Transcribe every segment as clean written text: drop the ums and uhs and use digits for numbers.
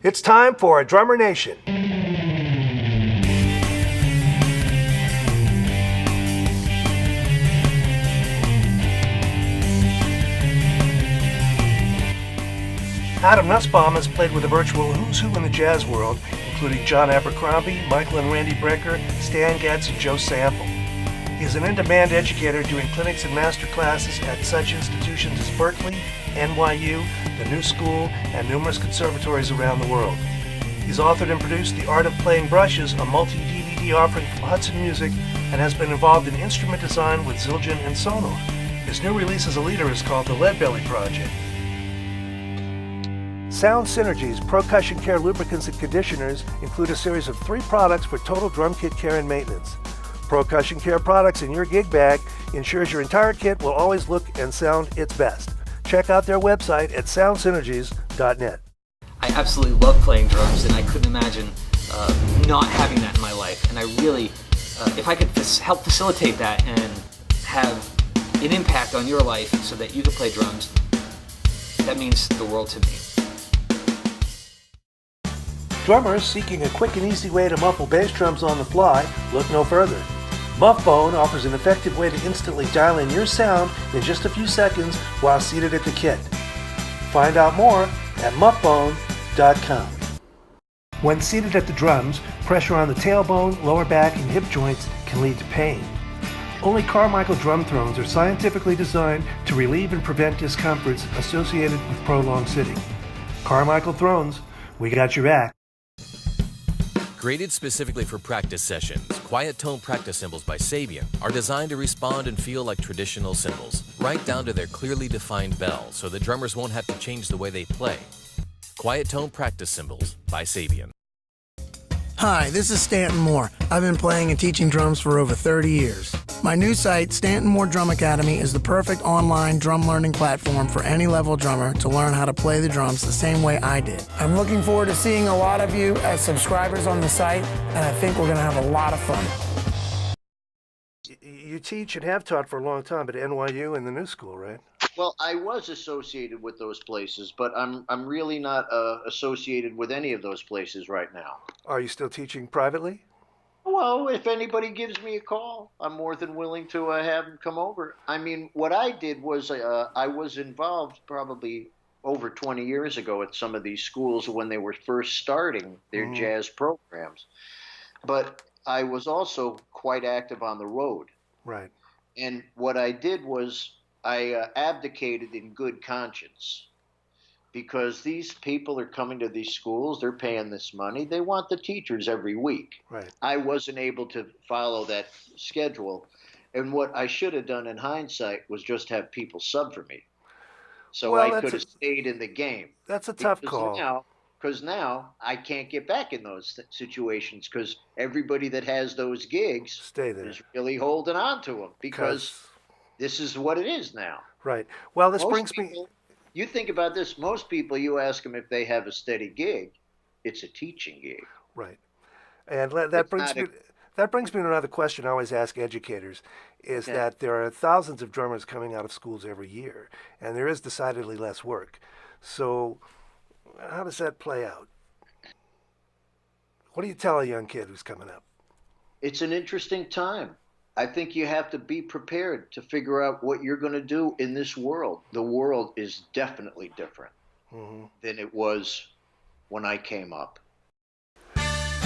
It's time for a Drummer Nation. Adam Nussbaum has played with a virtual who's who in the jazz world, including John Abercrombie, Michael and Randy Brecker, Stan Getz, and Joe Sample. He is an in-demand educator doing clinics and master classes at such institutions as Berkeley, NYU, the New School, and numerous conservatories around the world. He's authored and produced The Art of Playing Brushes, a multi-DVD offering from Hudson Music, and has been involved in instrument design with Zildjian and Sonar. His new release as a leader is called The Leadbelly Project. Sound Synergy's Percussion Care lubricants and conditioners include a series of 3 products for total drum kit care and maintenance. Percussion Care products in your gig bag ensures your entire kit will always look and sound its best. Check out their website at soundsynergies.net. I absolutely love playing drums, and I couldn't imagine not having that in my life. And I really, if I could help facilitate that and have an impact on your life so that you can play drums, that means the world to me. Drummers seeking a quick and easy way to muffle bass drums on the fly, look no further. Muffbone offers an effective way to instantly dial in your sound in just a few seconds while seated at the kit. Find out more at muffbone.com. When seated at the drums, pressure on the tailbone, lower back, and hip joints can lead to pain. Only Carmichael drum thrones are scientifically designed to relieve and prevent discomforts associated with prolonged sitting. Carmichael Thrones, we got your back. Created specifically for practice sessions, quiet tone practice cymbals by Sabian are designed to respond and feel like traditional cymbals, right down to their clearly defined bell, so the drummers won't have to change the way they play. Quiet tone practice cymbals by Sabian. Hi, this is Stanton Moore. I've been playing and teaching drums for over 30 years. My new site, Stanton Moore Drum Academy, is the perfect online drum learning platform for any level drummer to learn how to play the drums the same way I did. I'm looking forward to seeing a lot of you as subscribers on the site, and I think we're going to have a lot of fun. You teach and have taught for a long time at NYU and the New School, right? Well, I was associated with those places, but I'm really not associated with any of those places right now. Are you still teaching privately? Well, if anybody gives me a call, I'm more than willing to have them come over. I mean, what I did was I was involved probably over 20 years ago at some of these schools when they were first starting their jazz programs. But I was also quite active on the road. Right. And what I did was I abdicated in good conscience, because these people are coming to these schools, they're paying this money, they want the teachers every week. Right. I wasn't able to follow that schedule, and what I should have done in hindsight was just have people sub for me, so I could have stayed in the game. That's a tough call. Because now I can't get back in those situations, because everybody that has those gigs is really holding on to them, because this is what it is now. Right. Well, this brings me... You think about this. Most people, you ask them if they have a steady gig, it's a teaching gig. Right. And that brings me to another question I always ask educators, is that there are thousands of drummers coming out of schools every year, and there is decidedly less work. So how does that play out? What do you tell a young kid who's coming up? It's an interesting time. I think you have to be prepared to figure out what you're going to do in this world. The world is definitely different than it was when I came up.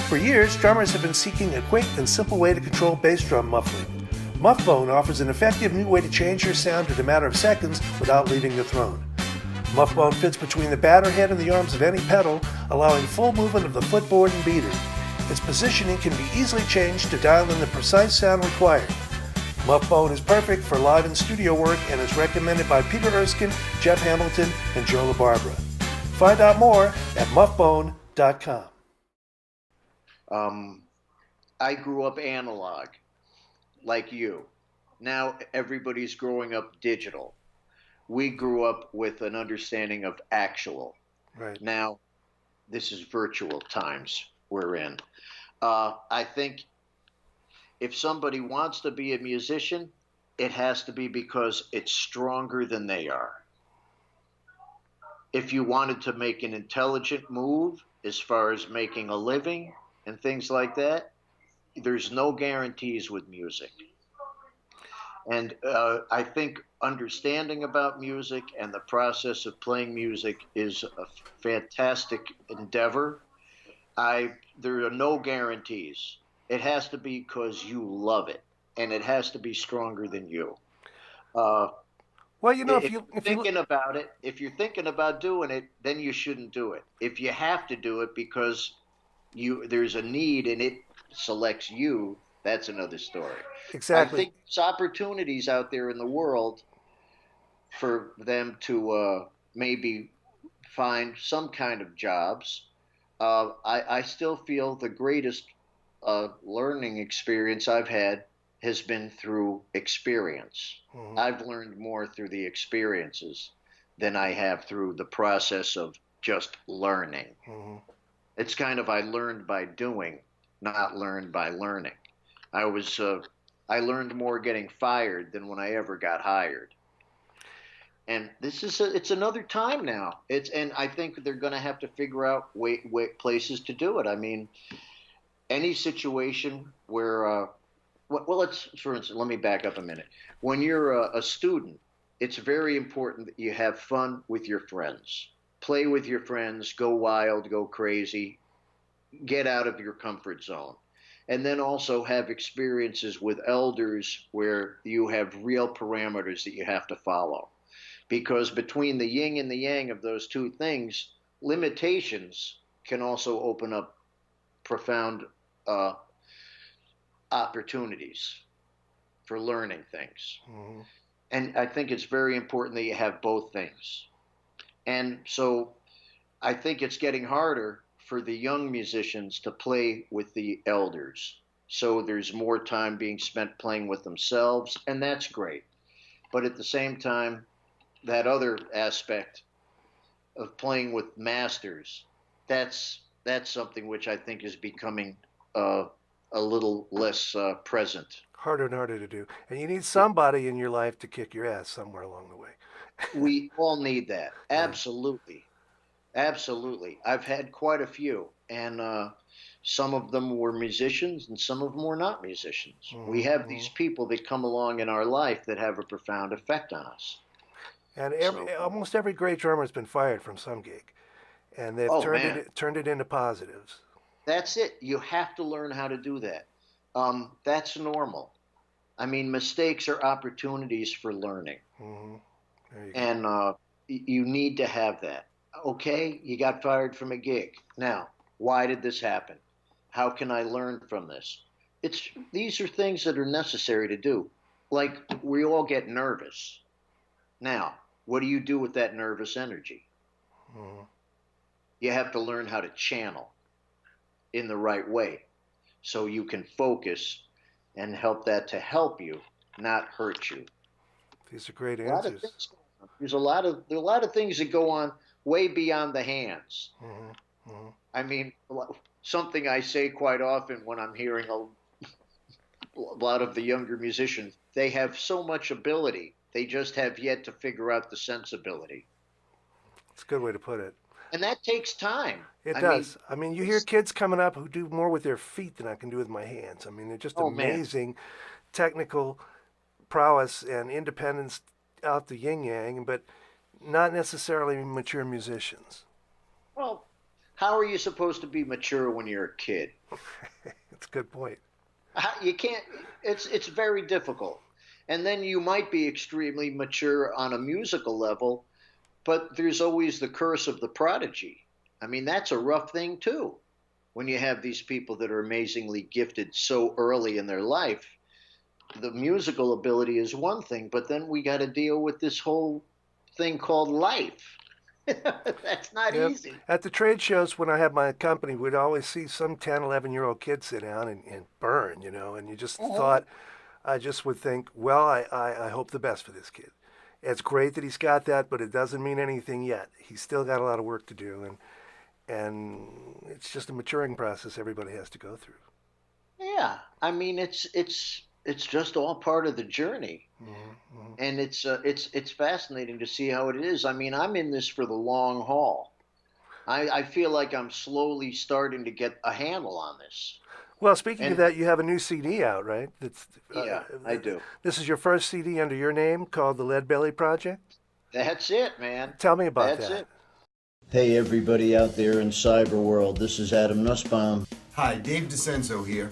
For years, drummers have been seeking a quick and simple way to control bass drum muffling. Muffbone offers an effective new way to change your sound in a matter of seconds without leaving the throne. Muffbone fits between the batter head and the arms of any pedal, allowing full movement of the footboard and beater. Its positioning can be easily changed to dial in the precise sound required. Muffbone is perfect for live and studio work and is recommended by Peter Erskine, Jeff Hamilton, and Joe LaBarbera. Find out more at muffbone.com. I grew up analog, like you. Now everybody's growing up digital. We grew up with an understanding of actual. Right. Now, this is virtual times we're in. I think if somebody wants to be a musician, it has to be because it's stronger than they are. if you wanted to make an intelligent move as far as making a living and things like that, there's no guarantees with music. And I think understanding about music and the process of playing music is a fantastic endeavor. There are no guarantees. It has to be because you love it, and it has to be stronger than you. Uh, Well, you know, if you're thinking about it, if you're thinking about doing it, then you shouldn't do it. If you have to do it because there's a need and it selects you, that's another story. I exactly. think there's opportunities out there in the world for them to maybe find some kind of jobs. I still feel the greatest learning experience I've had has been through experience. Mhm. I've learned more through the experiences than I have through the process of just learning. Mhm. It's kind of I learned by doing, not learned by learning. I was I learned more getting fired than when I ever got hired. And it's another time now. And I think they're going to have to figure out places to do it. I mean, any situation where well, let's for instance, let me back up a minute. When you're a student, it's very important that you have fun with your friends. Play with your friends, go wild, go crazy, get out of your comfort zone. And then also have experiences with elders where you have real parameters that you have to follow. Because between the yin and the yang of those two things, limitations can also open up profound uh, opportunities for learning things. Mhm. And I think it's very important that you have both things. And so I think it's getting harder for the young musicians to play with the elders. So there's more time being spent playing with themselves, and that's great. But at the same time, that other aspect of playing with masters, that's something which I think is becoming a little less present. Harder and harder to do. And you need somebody in your life to kick your ass somewhere along the way. We all need that. Yeah. Absolutely. Absolutely. I've had quite a few, and some of them were musicians and some of them were not musicians. We Mhm. have these Mhm. people that come along in our life that have a profound effect on us. And So, almost every great drummer has been fired from some gig, and they've oh man, turned it into positives. that's it. You have to learn how to do that. That's normal. I mean, mistakes are opportunities for learning, Mhm. There you go. and you need to have that. Okay, you got fired from a gig. Now, why did this happen? How can I learn from this? These are things that are necessary to do. Like we all get nervous. Now, what do you do with that nervous energy? Mhm. You have to learn how to channel in the right way so you can focus and help that to help you, not hurt you. These are great A lot of answers. things. There are a lot of things that go on way beyond the hands. Mhm. Mhm. I mean, something I say quite often when I'm hearing a lot of the younger musicians, they have so much ability. They just have yet to figure out the sensibility. It's a good way to put it. And that takes time. It I mean, does. I mean, you hear kids coming up who do more with their feet than I can do with my hands. I mean, they're just oh man, amazing technical prowess and independence out the yin yang, but not necessarily mature musicians. well, how are you supposed to be mature when you're a kid? It's a good point. You can't. It's very difficult. And then you might be extremely mature on a musical level, but there's always the curse of the prodigy. I mean, that's a rough thing too. When you have these people that are amazingly gifted so early in their life, the musical ability is one thing, but then we got to deal with this whole thing called life. That's not Yep. easy. At the trade shows when I had my company, we'd always see some 10, 11-year-old kid sit down and burn, and you just thought, I just would think, well, I hope the best for this kid. It's great that he's got that, but it doesn't mean anything yet. He's still got a lot of work to do, and it's just a maturing process everybody has to go through. Yeah, I mean, it's it's just all part of the journey. Mm-hmm. And it's fascinating to see how it is. I mean, I'm in this for the long haul. I feel like I'm slowly starting to get a handle on this. Well, speaking of And that, you have a new CD out, right? yeah, I do. This is your first CD under your name called the Lead Belly Project. That's it, man. Tell me about That's that. it. Hey, everybody out there in cyber world. This is Adam Nussbaum. Hi, Dave DeCenzo here.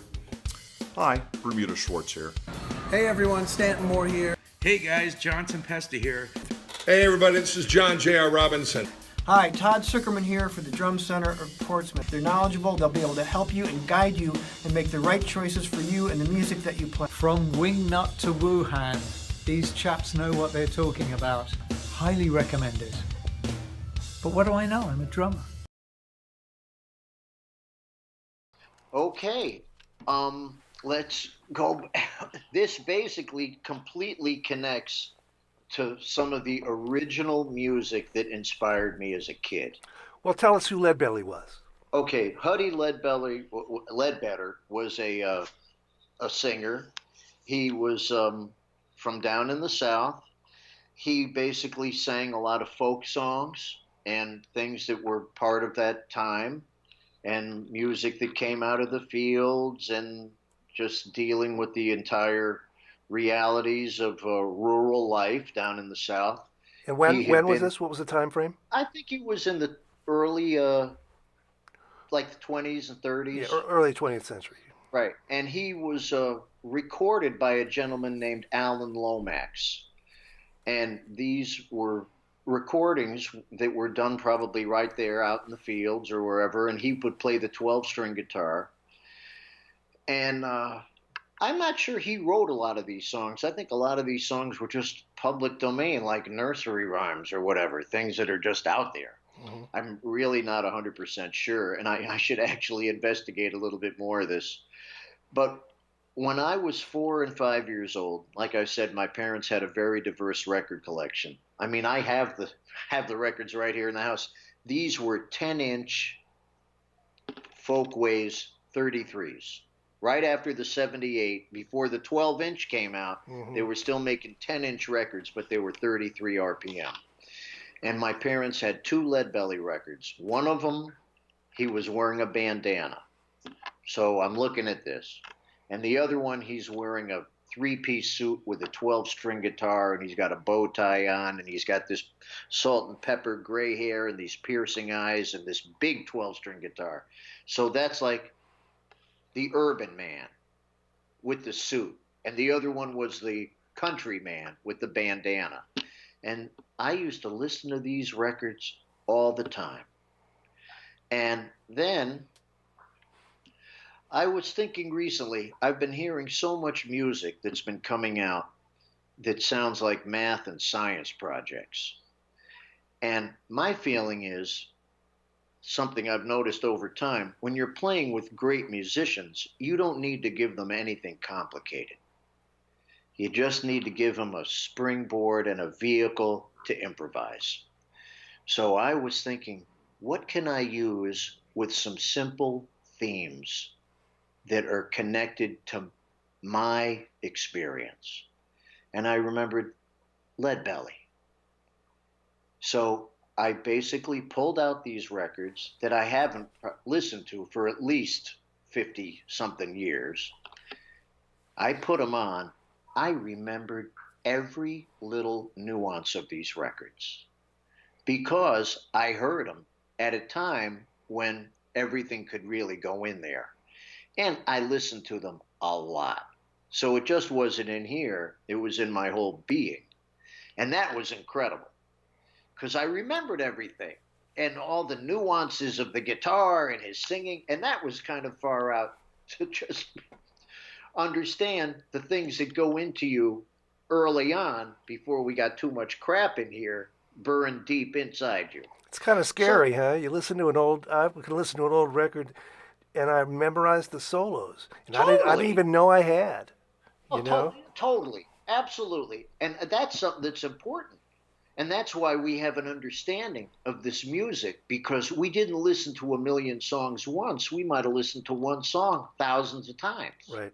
Hi, Bermuda Schwartz here. Hey everyone, Stanton Moore here. Hey guys, Johnson Pesta here. Hey everybody, this is John J.R. Robinson. Hi, Todd Zuckerman here for the Drum Center of Portsmouth. They're knowledgeable, they'll be able to help you and guide you and make the right choices for you and the music that you play. From Wingnut to Wuhan, these chaps know what they're talking about. Highly recommended. But what do I know? I'm a drummer. Okay, let's go. This basically completely connects to some of the original music that inspired me as a kid. Well, tell us who Lead Belly was. Okay, Huddy Ledbetter was a singer. He was from down in the South. He basically sang a lot of folk songs and things that were part of that time, and music that came out of the fields, and just dealing with the entire realities of rural life down in the South. And when was this? What was the time frame? I think he was in the early, like the 20s and 30s. Yeah, early 20th century. Right. And he was recorded by a gentleman named Alan Lomax. And these were recordings that were done probably right there out in the fields or wherever. And he would play the 12-string guitar. And I'm not sure he wrote a lot of these songs. I think a lot of these songs were just public domain, like nursery rhymes or whatever, things that are just out there. Mm-hmm. I'm really not 100% sure, and I should actually investigate a little bit more of this. But when I was 4 and 5 years old, like I said, my parents had a very diverse record collection. I mean, I have the records right here in the house. These were 10-inch Folkways 33s. Right after the 78, before the 12-inch came out, They were still making 10-inch records, but they were 33 RPM. And my parents had 2 Lead Belly records. One of them, he was wearing a bandana. So I'm looking at this. And the other one, he's wearing a 3-piece suit with a 12-string guitar, and he's got a bow tie on, and he's got this salt and pepper gray hair and these piercing eyes and this big 12-string guitar. So that's like the urban man with the suit, and the other one was the country man with the bandana. And I used to listen to these records all the time. And then I was thinking recently, I've been hearing so much music that's been coming out that sounds like math and science projects. And my feeling is, something I've noticed over time, when you're playing with great musicians, you don't need to give them anything complicated. You just need to give them a springboard and a vehicle to improvise. So I was thinking, what can I use with some simple themes that are connected to my experience? And I remembered Lead Belly. So I basically pulled out these records that I haven't listened to for at least 50-something years. I put them on. I remembered every little nuance of these records because I heard them at a time when everything could really go in there. And I listened to them a lot. So it just wasn't in here. It was in my whole being. And that was incredible, because I remembered everything and all the nuances of the guitar and his singing, and that was kind of far out to just understand the things that go into you early on before we got too much crap in here burned deep inside you. It's kind of scary, huh? You listen to I could listen to an old record, and I memorized the solos, and Totally. I didn't even know I had. You know? Totally, absolutely, and that's something that's important. And that's why we have an understanding of this music, because we didn't listen to a million songs once. We might have listened to one song thousands of times. Right.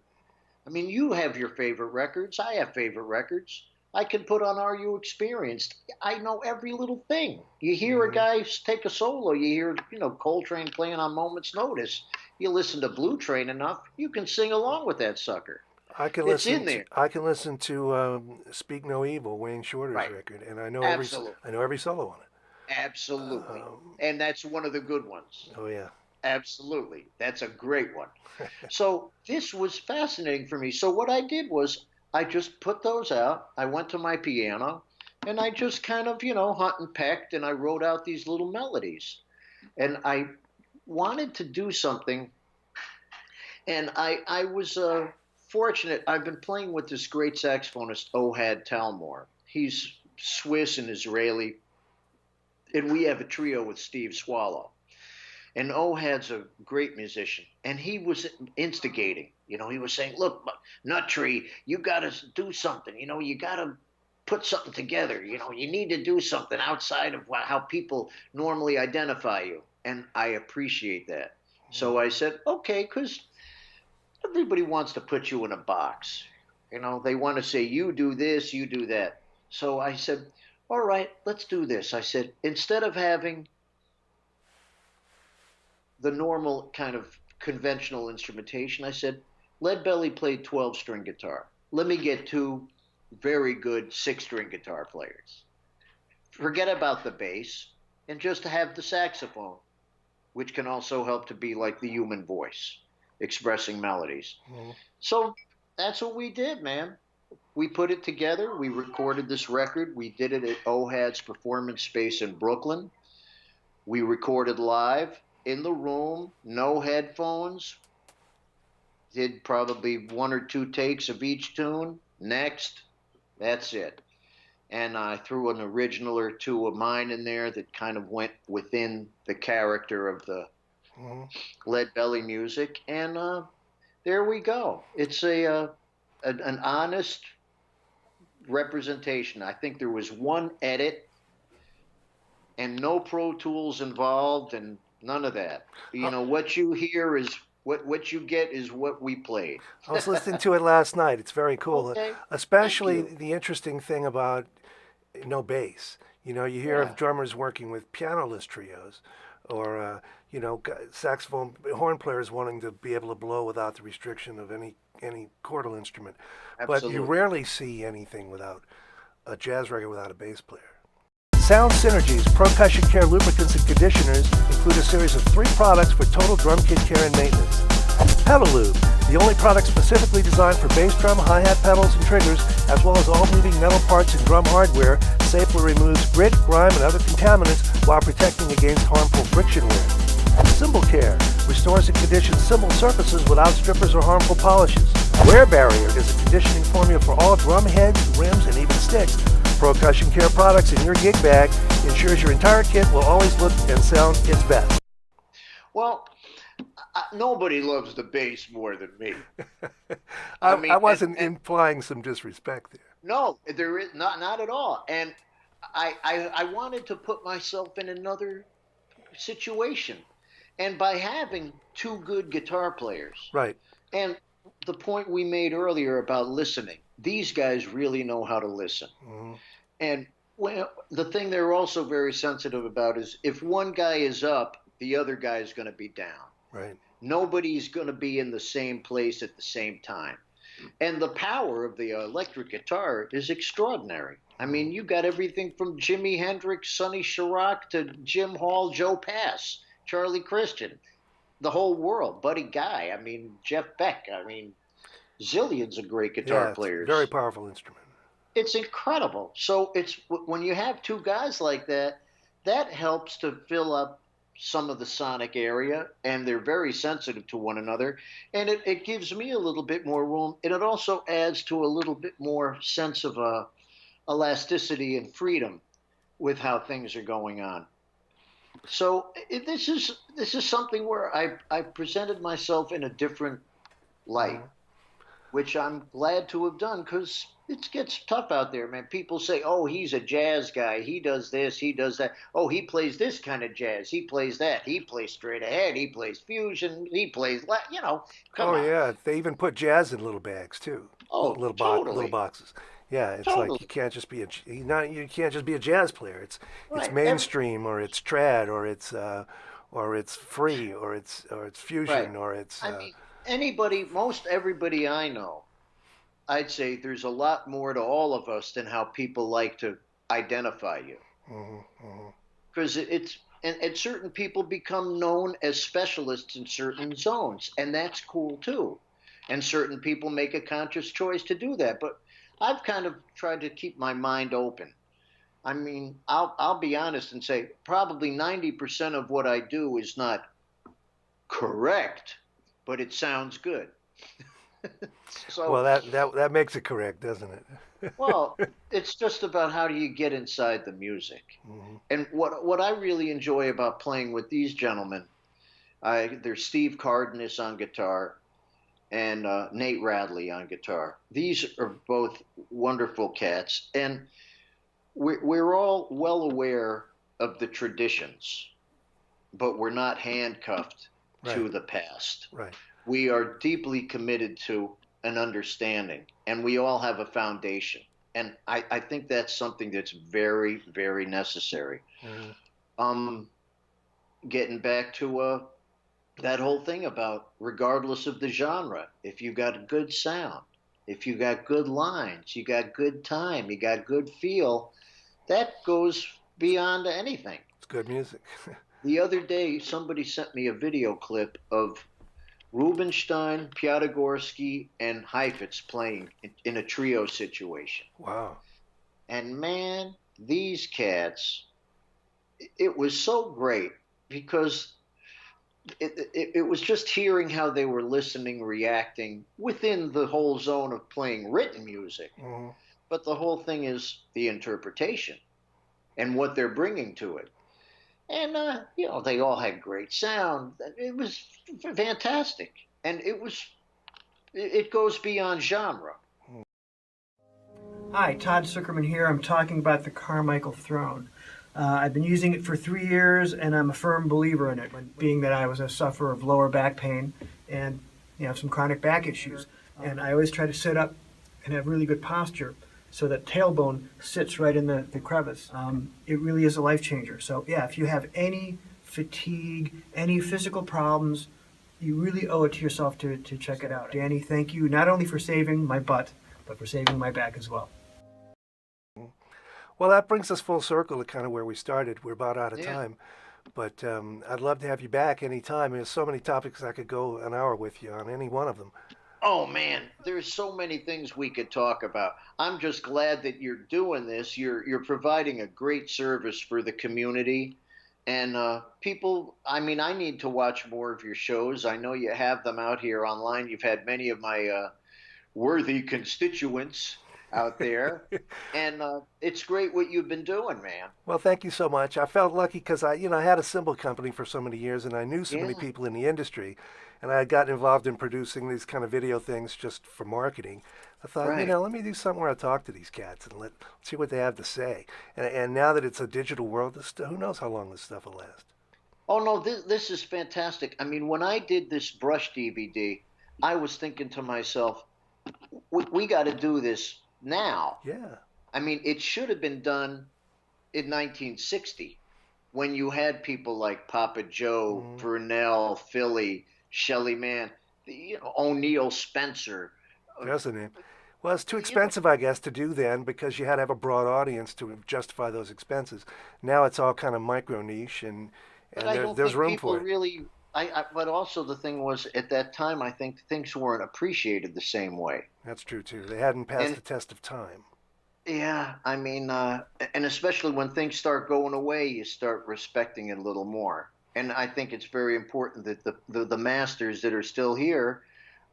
I mean, you have your favorite records. I have favorite records. I can put on Are You Experienced? I know every little thing. You hear a guy take a solo. You hear, Coltrane playing on Moment's Notice. You listen to Blue Train enough, you can sing along with that sucker. It's in there. I can listen to Speak No Evil, Wayne Shorter's Right. record, and I know Absolutely. every solo on it. Absolutely. And that's one of the good ones. Oh yeah. Absolutely. That's a great one. So this was fascinating for me. So what I did was I just put those out. I went to my piano and I just kind of, hunt and pecked, and I wrote out these little melodies. And I wanted to do something. And I was fortunate. I've been playing with this great saxophonist, Ohad Talmor. He's Swiss and Israeli. And we have a trio with Steve Swallow. And Ohad's a great musician. And he was instigating. He was saying, look, Nut Tree, you got to do something. You got to put something together. You need to do something outside of how people normally identify you. And I appreciate that. So I said, okay, because everybody wants to put you in a box. They want to say, you do this, you do that. So I said, all right, let's do this. I said, instead of having the normal kind of conventional instrumentation, I said, Lead Belly played 12-string guitar. Let me get 2 very good 6-string guitar players. Forget about the bass and just have the saxophone, which can also help to be like the human voice, expressing melodies. So that's what we did, man. We put it together. We recorded this record. We did it at Ohad's performance space in Brooklyn. We recorded live in the room, no headphones. Did probably 1 or 2 takes of each tune. Next, that's it. And I threw an original or 2 of mine in there that kind of went within the character of the Lead Belly music. And there we go. It's an honest representation. I think there was 1 edit and no Pro Tools involved and none of that. What you hear is what you get is what we played. I was listening to it last night. It's very cool. Okay. Especially the interesting thing about no bass. You hear of drummers working with pianoless trios, or saxophone horn players wanting to be able to blow without the restriction of any chordal instrument. Absolutely. But you rarely see anything without a jazz record without a bass player. Sound Synergy's Percussion Care lubricants and conditioners include a series of 3 products for total drum kit care and maintenance. Pedal Lube, the only product specifically designed for bass drum, hi-hat pedals, and triggers, as well as all moving metal parts and drum hardware, safely removes grit, grime, and other contaminants while protecting against harmful friction wear. Cymbal Care restores and conditions cymbal surfaces without strippers or harmful polishes. Wear Barrier is a conditioning formula for all drum heads, rims, and even sticks. Percussion Care products in your gig bag ensures your entire kit will always look and sound its best. Well, nobody loves the bass more than me. I wasn't implying some disrespect there. No, there is not at all. And I wanted to put myself in another situation. And by having 2 good guitar players. Right. And the point we made earlier about listening. These guys really know how to listen. And the thing they're also very sensitive about is if one guy is up, the other guy is going to be down. Right. Nobody's going to be in the same place at the same time. And the power of the electric guitar is extraordinary. I mean, you got everything from Jimi Hendrix, Sonny Chirac, to Jim Hall, Joe Pass, Charlie Christian, the whole world, Buddy Guy, Jeff Beck, zillions of great guitar players. Very powerful instrument. It's incredible. So it's when you have 2 guys like that, that helps to fill up some of the sonic area, and they're very sensitive to one another, and it gives me a little bit more room, and it also adds to a little bit more sense of elasticity and freedom with how things are going on. So this is something where I presented myself in a different light, which I'm glad to have done, because it gets tough out there, man. People say, "Oh, he's a jazz guy. He does this, he does that. Oh, he plays this kind of jazz. He plays that. He plays straight ahead. He plays fusion. He plays, come Oh on." yeah, they even put jazz in little bags too, Oh, little totally, boxes. Yeah, it's like totally. you can't just be you can't just be a jazz player. It's Right, mainstream or it's trad or it's free or it's right. fusion or it's I mean, anybody, most everybody I know, I'd say there's a lot more to all of us than how people like to identify you. Because and certain people become known as specialists in certain zones, and that's cool too. And certain people make a conscious choice to do that. But I've kind of tried to keep my mind open. I mean, I'll be honest and say probably 90% of what I do is not correct, but it sounds good. So, well that makes it correct, doesn't it? well, it's just about how do you get inside the music. And what I really enjoy about playing with these gentlemen, there's Steve Cardenas on guitar and Nate Radley on guitar. These are both wonderful cats, and we're all well aware of the traditions, but we're not handcuffed to Right. the past. Right. We are deeply committed to an understanding, and we all have a foundation. And I think that's something that's very, very necessary. Um, Getting back to that whole thing about regardless of the genre, if you got a good sound, if you got good lines, you got good time, you got good feel, that goes beyond anything. It's good music. The other day, somebody sent me a video clip of Rubinstein, Piatigorsky, and Heifetz playing in a trio situation. Wow. And man, these cats, it was so great because it was just hearing how they were listening, reacting within the whole zone of playing written music. But the whole thing is the interpretation and what they're bringing to it. And they all had great sound. It was fantastic, and it goes beyond genre. Hi, Todd Zuckerman here. I'm talking about the Carmichael Throne. I've been using it for 3 years, and I'm a firm believer in it, being that I was a sufferer of lower back pain and some chronic back issues. And I always try to sit up and have really good posture so that tailbone sits right in the crevice. It really is a life changer. So yeah, if you have any fatigue, any physical problems, you really owe it to yourself to check it out. Danny, thank you not only for saving my butt, but for saving my back as well. Well, that brings us full circle to kind of where we started. We're about out of Yeah. time, but I'd love to have you back anytime. There's so many topics I could go an hour with you on any one of them. Oh man, there's so many things we could talk about. I'm just glad that you're doing this. You're providing a great service for the community, and people. I mean, I need to watch more of your shows. I know you have them out here online. You've had many of my worthy constituents out there, and it's great what you've been doing, man. Well, thank you so much. I felt lucky because I had a cymbal company for so many years, and I knew so many Yeah. people in the industry, and I had gotten involved in producing these kind of video things just for marketing. I thought, Right. let me do something where I talk to these cats and let's see what they have to say. And now that it's a digital world, who knows how long this stuff will last? Oh no, this is fantastic. I mean, when I did this brush DVD, I was thinking to myself, we got to do this now. Yeah. I mean, it should have been done in 1960 when you had people like Papa Joe, Brunel, Philly, Shelly Manne, O'Neill, Spencer. That's the name. Well, it's too expensive, I guess, to do then because you had to have a broad audience to justify those expenses. Now it's all kind of micro niche, and But I don't there's think room people for it. really. But also the thing was at that time, I think things weren't appreciated the same way. That's true too. They hadn't passed And the test of time. yeah, I mean, and especially when things start going away, you start respecting it a little more. And I think it's very important that the masters that are still here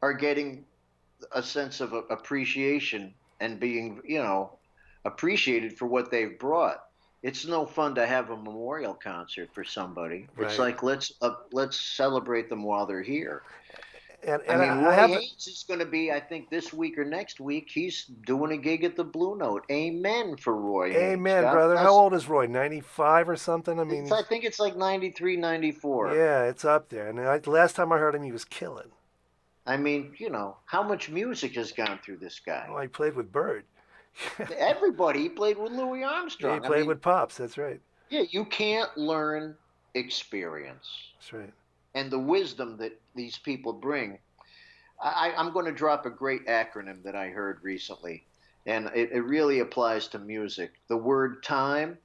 are getting a sense of appreciation and being, appreciated for what they've brought. It's no fun to have a memorial concert for somebody. It's Right. like let's celebrate them while they're here. And I mean, I Roy have Haynes is going to be, I think, this week or next week. He's doing a gig at the Blue Note. Amen for Roy Haynes. Amen, God brother. bless How him. old is Roy? 95 or something? I mean, I think it's like 93, 94. yeah, it's up there. And last time I heard him, he was killing. I mean, how much music has gone through this guy? Oh, he played with Bird. Everybody. He played with Louis Yeah, Armstrong. he played with Pops. That's right. Yeah, you can't learn experience That's right. and the wisdom that these people bring. I'm going to drop a great acronym that I heard recently, and it really applies to music. The word time,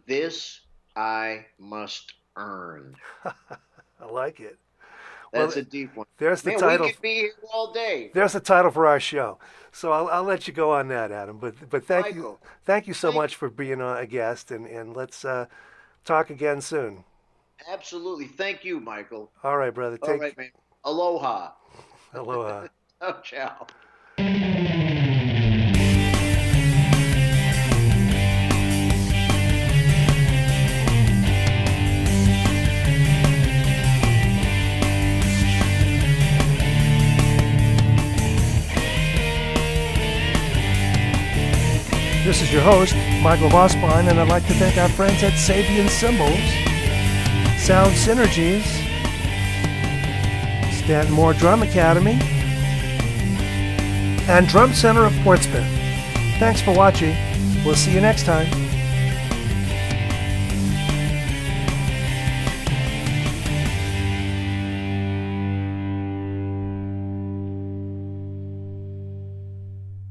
this I must earn. I like it. That's Well, a deep one. There's the Man, title. we could be here all day. There's the title for our show. So I'll let you go on that, Adam. But thank you so much for being a guest, and let's talk again soon. Absolutely. Thank you, Michael. All right, brother. All right, man. Aloha. Aloha. Oh, ciao. This is your host, Michael Nussbaum, and I'd like to thank our friends at Sabian Cymbals, Sound Synergies, Stanton Moore Drum Academy, and Drum Center of Portsmouth. Thanks for watching. We'll see you next time.